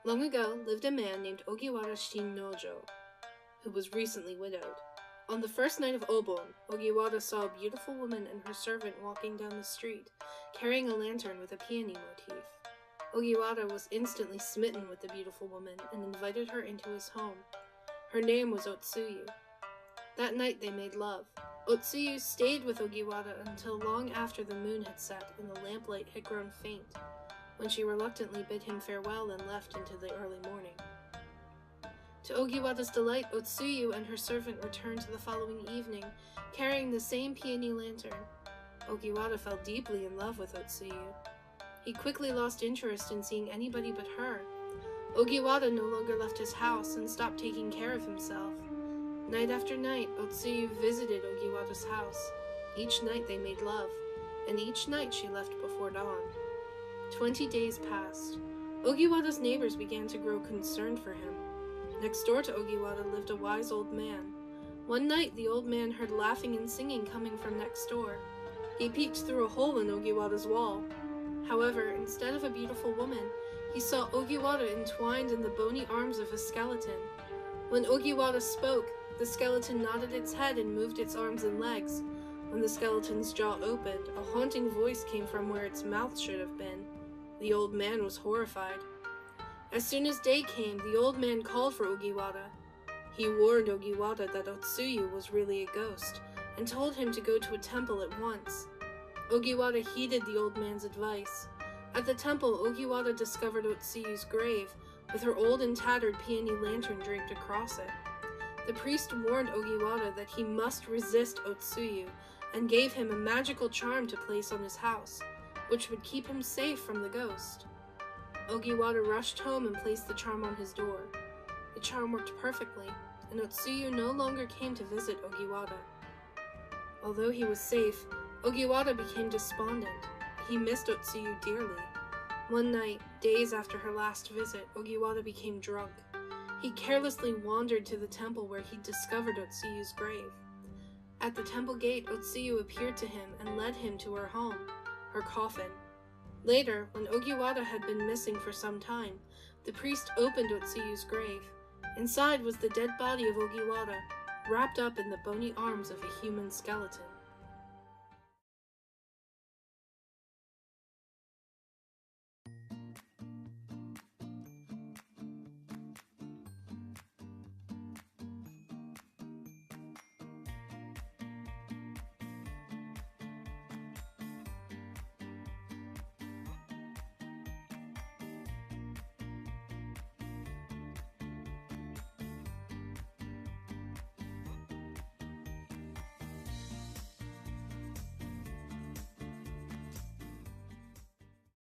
Long ago lived a man named Ogiwara Shinnojo, who was recently widowed. On the first night of Obon, Ogiwara saw a beautiful woman and her servant walking down the street, carrying a lantern with a peony motif. Ogiwara was instantly smitten with the beautiful woman and invited her into his home. Her name was Otsuyu. That night they made love. Otsuyu stayed with Ogiwara until long after the moon had set and the lamplight had grown faint, when she reluctantly bid him farewell and left into the early morning. To Ogiwara's delight, Otsuyu and her servant returned the following evening, carrying the same peony lantern. Ogiwara fell deeply in love with Otsuyu. He quickly lost interest in seeing anybody but her. Ogiwara no longer left his house and stopped taking care of himself. Night after night, Otsuyu visited Ogiwara's house. Each night they made love, and each night she left before dawn. 20 days passed. Ogiwara's neighbors began to grow concerned for him. Next door to Ogiwara lived a wise old man. One night the old man heard laughing and singing coming from next door. He peeked through a hole in Ogiwara's wall. However, instead of a beautiful woman, he saw Ogiwara entwined in the bony arms of a skeleton. When Ogiwara spoke, the skeleton nodded its head and moved its arms and legs. When the skeleton's jaw opened, a haunting voice came from where its mouth should have been. The old man was horrified. As soon as day came, the old man called for Ogiwara. He warned Ogiwara that Otsuyu was really a ghost, and told him to go to a temple at once. Ogiwara heeded the old man's advice. At the temple, Ogiwara discovered Otsuyu's grave, with her old and tattered peony lantern draped across it. The priest warned Ogiwara that he must resist Otsuyu, and gave him a magical charm to place on his house, which would keep him safe from the ghost. Ogiwara rushed home and placed the charm on his door. The charm worked perfectly, and Otsuyu no longer came to visit Ogiwara. Although he was safe, Ogiwara became despondent. He missed Otsuyu dearly. One night, days after her last visit, Ogiwara became drunk. He carelessly wandered to the temple where he discovered Otsuyu's grave. At the temple gate, Otsuyu appeared to him and led him to her home, her coffin. Later, when Ogiwara had been missing for some time, the priest opened Otsuyu's grave. Inside was the dead body of Ogiwara, wrapped up in the bony arms of a human skeleton.